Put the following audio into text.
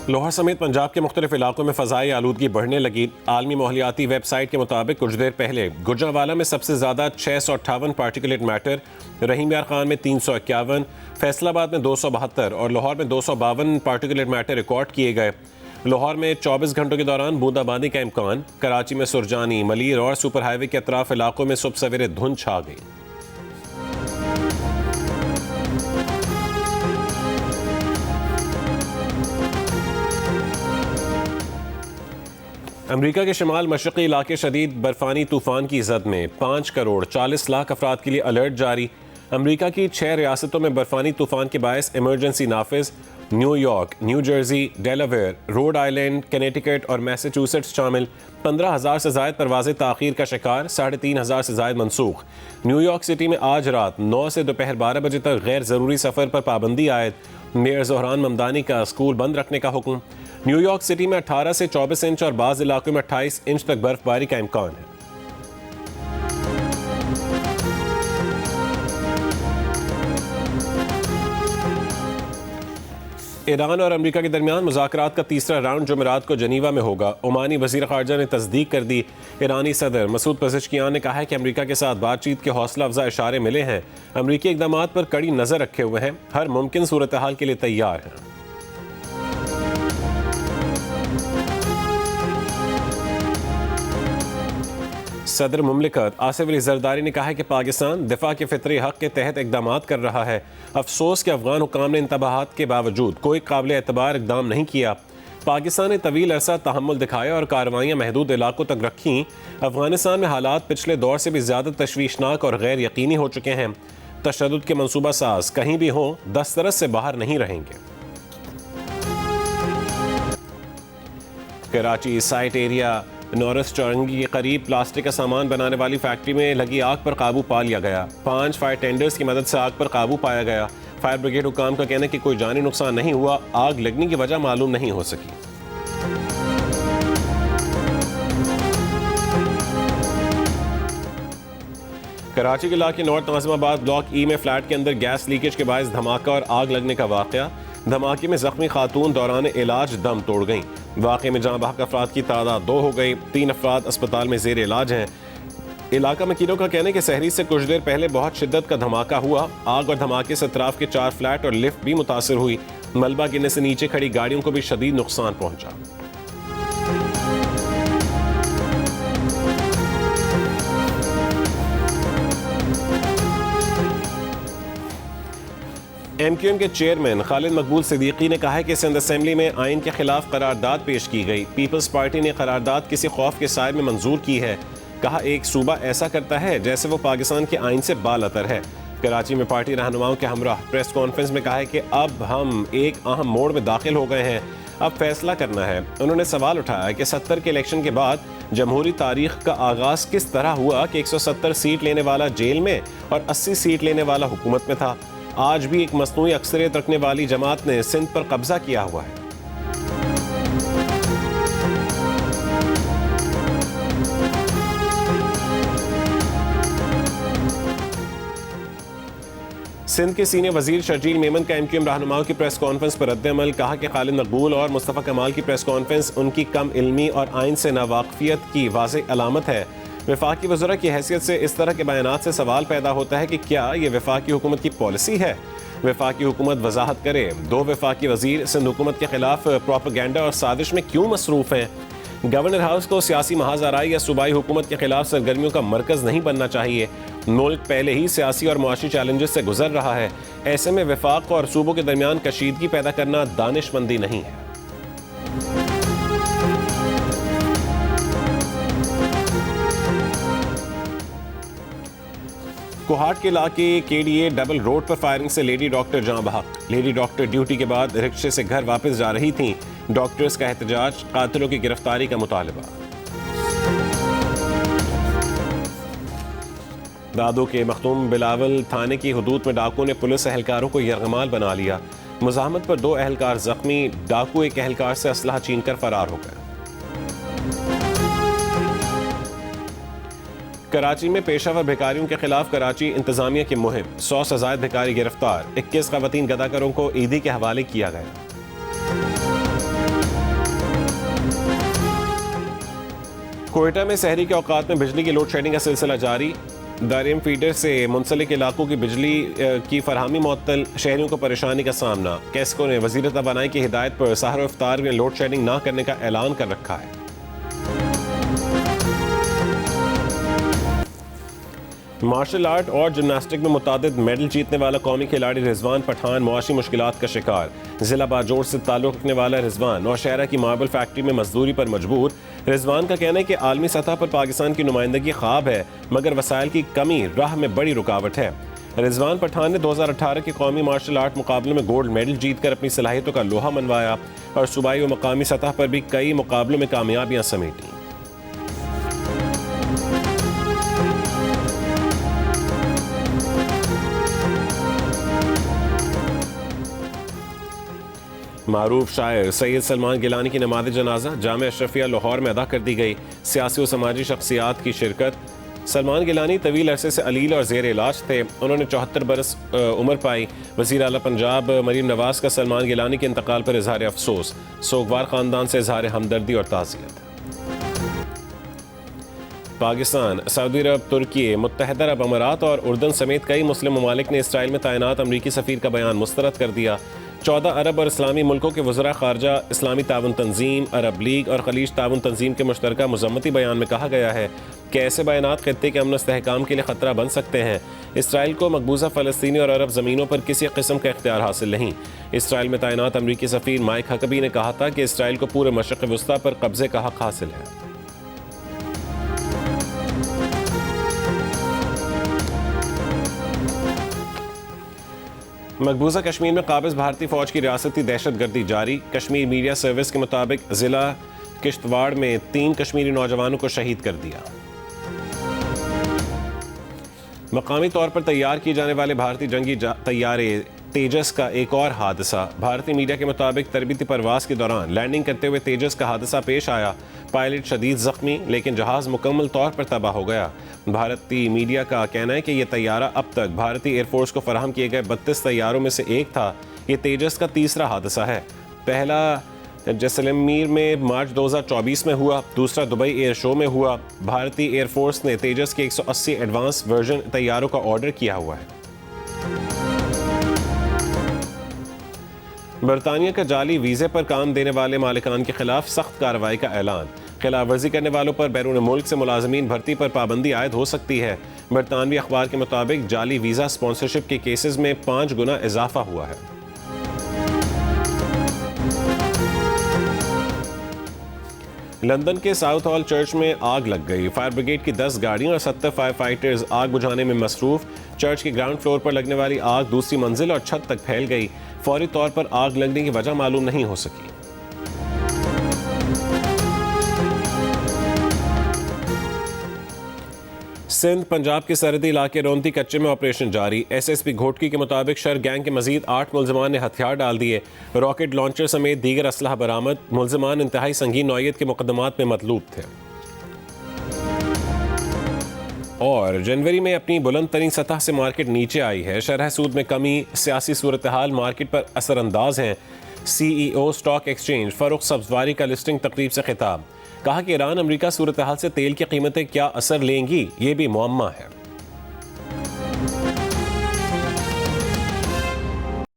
लाहौर समेत पंजाब के मुख्तलिफ इलाकों में फ़ज़ाई आलूदगी बढ़ने लगी। आलमी माहौलियाती वेबसाइट के मुताबिक कुछ देर पहले गुजरांवाला में सबसे ज़्यादा 658 पार्टिकुलेट मैटर, रहीम यार खान में 351, फैसलाबाद में 272 और लाहौर में 252 पार्टिकुलेट मैटर रिकॉर्ड किए गए। लाहौर में 24 घंटों के दौरान बूंदाबांदी का इम्कान। कराची में सुरजानी, मलीर और सुपर हाईवे के अतराफ इलाकों में सुबह सवेरे धुंध छा गई। अमरीका के शमाल मशरक़ी इलाके शदीद बर्फानी तूफ़ान की ज़द में 5 करोड़ 40 लाख अफराद के लिए अलर्ट जारी। अमरीका की 6 रियासतों में बर्फानी तूफ़ान के बायस इमरजेंसी नाफिज। New York, New Jersey, Delaware, Rhode Island, Connecticut और मैसाचुसेट्स शामिल। 15,000 से ज़ायद परवाज़ें ताख़ीर का शिकार, 3,500 से ज़ायद मनसूख। न्यूयॉर्क सिटी में आज रात 9 से दोपहर 12 बजे तक गैर ज़रूरी सफ़र पर पाबंदी आयद। मेयर ज़ोहरान ममदानी का स्कूल बंद रखने का हुक्म। न्यूयॉर्क सिटी में 18 से 24 इंच और बाज़ इलाकों में 28 इंच तक बर्फबारी का इम्कान है। ईरान और अमेरिका के दरमियान मुज़ाकरात का तीसरा राउंड जुमेरात को जनीवा में होगा। ओमानी वज़ीर ख़ारजा ने तस्दीक कर दी। ईरानी सदर मसूद पज़ेश्कियान ने कहा है कि अमेरिका के साथ बातचीत के हौसला अफजा इशारे मिले हैं। अमेरिकी इक़दामात पर कड़ी नज़र रखे हुए हैं, हर मुमकिन सूरत हाल के लिए तैयार हैं। सदर मुमलिकत आसिफ अली जरदारी ने कहा है कि पाकिस्तान दिफा के फितरी हक के तहत इक़दामात कर रहा है। अफसोस कि अफगान हुकाम ने इंतबाहात के बावजूद कोई काबिल एतबार इक़दाम नहीं किया। पाकिस्तान ने तवील अरसा तहम्मुल दिखाया और कार्रवाइयाँ महदूद इलाकों तक रखीं। अफगानिस्तान में हालात पिछले दौर से भी ज़्यादा तशवीशनाक और गैर यकीनी हो चुके हैं। तशद्दुद के मनसूबा साज कहीं भी हों, दस्तरस से बाहर नहीं रहेंगे। कराची साइट एरिया नॉरिस चौरंगी के करीब प्लास्टिक का सामान बनाने वाली फैक्ट्री में लगी आग पर काबू पा लिया गया। 5 फायर टेंडर्स की मदद से आग पर काबू पाया गया। फायर ब्रिगेड हुकाम का कहना है कि कोई जानी नुकसान नहीं हुआ। आग लगने की वजह मालूम नहीं हो सकी। कराची के इलाके नॉर्थ नाज़िमाबाद ब्लॉक ई में फ्लैट के अंदर गैस लीकेज के बायस धमाका और आग लगने का वाक़या। धमाके में जख्मी खातून दौरान इलाज दम तोड़ गईं। वाक़े में जहां बहक अफराद की तादाद 2 हो गई। 3 अफराद अस्पताल में ज़ेर इलाज हैं। इलाका मकीनों का कहना है कि सहरी से कुछ देर पहले बहुत शिद्दत का धमाका हुआ। आग और धमाके से अतराफ के 4 फ्लैट और लिफ्ट भी मुतासर हुई। मलबा गिरने से नीचे खड़ी गाड़ियों को भी शदीद नुकसान पहुंचा। MQM के चेयरमैन खालिद मकबूल सिद्दीकी ने कहा है कि सिंध असेंबली में आइन के खिलाफ करारदाद पेश की गई। पीपल्स पार्टी ने करारदाद किसी खौफ के साए में मंजूर की है। कहा एक सूबा ऐसा करता है जैसे वो पाकिस्तान के आइन से बालतर है। कराची में पार्टी रहनुमाओं के हमरा प्रेस कॉन्फ्रेंस में कहा है कि अब हम एक अहम मोड़ में दाखिल हो गए हैं, अब फैसला करना है। उन्होंने सवाल उठाया कि 70 के इलेक्शन के बाद जमहूरी तारीख का आगाज़ किस तरह हुआ कि 170 सीट लेने वाला जेल में और 80 सीट लेने वाला हुकूमत में था। आज भी एक मसनूई अक्सरियत रखने वाली जमात ने सिंध पर कब्जा किया हुआ है। सिंध के सीनियर वजीर शर्जील मेमन का MQM रहनुमाओं की प्रेस कॉन्फ्रेंस पर रद्द-ए-अमल। कहा कि खालिद मकबूल और मुस्तफ़ा कमाल की प्रेस कॉन्फ्रेंस उनकी कम इल्मी और आइन से नावाकफियत की वाज़ेह अलामत है। वफाकी वज़रा की हैसियत से इस तरह के बयानात से सवाल पैदा होता है कि क्या ये वफाकी हुकूमत की पॉलिसी है। वफाकी हुकूमत वजाहत करे। 2 वफाकी वजीर सिंध हुकूमत के खिलाफ प्रोपेगेंडा और साजिश में क्यों मसरूफ़ हैं। गवर्नर हाउस को सियासी महाज़ाराई या सूबाई हुकूमत के खिलाफ सरगर्मियों का मरकज़ नहीं बनना चाहिए। मुल्क पहले ही सियासी और मुआशी चैलेंजेस से गुजर रहा है। ऐसे में वफाक और सूबों के दरमियान कशीदगी पैदा करना दानिशमंदी नहीं है। कोहाट के इलाके KDA डबल रोड पर फायरिंग से लेडी डॉक्टर जान बहक। लेडी डॉक्टर ड्यूटी के बाद रिक्शे से घर वापस जा रही थीं। डॉक्टर्स का एहतजाज, कातिलों की गिरफ्तारी का मुतालबा। दादू के मखदूम बिलावल थाने की हदूद में डाकुओं ने पुलिस एहलकारों को यरगमाल बना लिया। मुज़ाहमत पर 2 एहलकार जख्मी। डाकू एक एहलकार से असलहा छीनकर फरार हो गए। कराची में पेशावर भिखारियों के खिलाफ कराची इंतजामिया की मुहिम। 100 से ज़ायद भिखारी गिरफ्तार। 21 ख़वातीन गदाकारों को ईदी के हवाले किया गया। कोयटा में सहरी के औकात में बिजली की लोड शेडिंग का सिलसिला जारी। दारिम फीडर से मुंसलिक इलाकों की बिजली की फरहमी मुअत्तल, शहरियों को परेशानी का सामना। कैस्को ने वज़ीर तवानाई की हिदायत पर सहर व इफ्तार में लोड शेडिंग न करने का ऐलान कर रखा है। मार्शल आर्ट और जिम्नास्टिक में मुतादिद मेडल जीतने वाला कौमी खिलाड़ी रिजवान पठान मुआशी मुश्किलात का शिकार। जिला बाजोड़ से ताल्लुक़ रखने वाला रिजवान नौशहरा की मार्बल फैक्ट्री में मजदूरी पर मजबूर। रिजवान का कहना है कि आलमी सतह पर पाकिस्तान की नुमाइंदगी ख्वाब है, मगर वसाइल की कमी राह में बड़ी रुकावट है। रिजवान पठान ने 2018 के कौमी मार्शल आर्ट मुकाबले में गोल्ड मेडल जीतकर अपनी सलाहियतों का लोहा मनवाया और सूबाई व मकामी सतह पर भी कई मुकाबलों में कामयाबियां समेटी। मारूफ शायर सैयद सलमान गिलानी की नमाज जनाजा जामिया अशरफिया लाहौर में अदा कर दी गई। सियासी और समाजी शख्सियात की शिरकत। सलमान गिलानी तवील अरसे से अलील और जेर इलाज थे। उन्होंने 74 बरस उम्र पाई। वज़ीर आला पंजाब मरीम नवाज का सलमान गिलानी के इंतकाल पर इजहार अफसोस। सोगवार ख़ानदान से इजहार हमदर्दी और ताज़ियत। पाकिस्तान, सऊदी अरब, तुर्की, मुत्तहदा अरब अमारात और उर्दन समेत कई मुस्लिम ममालिक ने इसराइल में तैनात अमरीकी सफ़ीर का बयान मुस्तरद कर दिया। 14 अरब और इस्लामी मुल्कों के वज़रा ख़ारजा, इस्लामी ताउन तंजीम, अरब लीग और खलीज ताउन तंजीम के मुश्तरका मुज़म्मती बयान में कहा गया है कि ऐसे बयानात खित्ते के अमन इस्तेहकाम के लिए ख़तरा बन सकते हैं। इसराइल को मकबूजा फ़लस्तीनी और अरब ज़मीनों पर किसी किस्म का इख्तियार हासिल नहीं। इसराइल में तैनात अमरीकी सफ़ीर माइक हकबी ने कहा था कि इसराइल को पूरे मशरिक़ वस्ता पर कब्ज़े का हक़ हासिल है। मकबूजा कश्मीर में काबिज भारतीय फ़ौज की रियासती दहशत गर्दी जारी। कश्मीर मीडिया सर्विस के मुताबिक ज़िला किश्तवाड़ में 3 कश्मीरी नौजवानों को शहीद कर दिया। मकामी तौर पर तैयार किए जाने वाले भारतीय जंगी तैयारे तेजस का एक और हादसा। भारतीय मीडिया के मुताबिक तरबीती परवास के दौरान लैंडिंग करते हुए तेजस का हादसा पेश आया। पायलट शदीद जख्मी, लेकिन जहाज़ मुकम्मल तौर पर तबाह हो गया। भारतीय मीडिया का कहना है कि यह तैयारा अब तक भारतीय एयरफोर्स को फराहम किए गए 32 तैयारों में से एक था। ये तेजस का तीसरा हादसा है। पहला जैसलमेर में मार्च 2024 में हुआ, दूसरा दुबई एयर शो में हुआ। भारतीय एयरफोर्स ने तेजस के 180 एडवांस वर्जन तैयारों का ऑर्डर किया हुआ है। बरतानिया का जाली वीज़े पर काम देने वाले मालिकान के खिलाफ सख्त कार्रवाई का ऐलान। खिलाफ वर्जी करने वालों पर बैरून मुल्क से मुलाजमीन भर्ती पर पाबंदी आयद हो सकती है। बरतानवी अखबार के मुताबिक जाली वीज़ा स्पॉन्सरशिप के केसेस में 5 गुना इजाफा हुआ है। लंदन के साउथ हॉल चर्च में आग लग गई। फायर ब्रिगेड की 10 गाड़ियां और 70 फायर फाइटर्स आग बुझाने में मसरूफ। चर्च के ग्राउंड फ्लोर पर लगने वाली आग दूसरी मंजिल और छत तक फैल गई। फौरी तौर पर आग लगने की वजह मालूम नहीं हो सकी। सिंध पंजाब के सरहदी इलाके रोंती कच्चे में ऑपरेशन जारी। एसएसपी घोटकी के मुताबिक शर गैंग के मजीद 8 मुलजमान ने हथियार डाल दिए। रॉकेट लॉन्चर समेत दीगर असलहा बरामद। मुलजमान इंतहाई संगीन नौयत के मुकदमात में मतलूब थे। और जनवरी में अपनी बुलंद तरीन सतह से मार्केट नीचे आई है। शरह सूद में कमी, सियासी सूरत हाल मार्केट पर असरअंदाज हैं। CEO stock exchange Farrukh Sabzwari का लिस्टिंग तकरीब से खिताब। कहा कि ईरान अमेरिका सूरत हाल से तेल की कीमतें क्या असर लेंगी, ये भी मुअम्मा है।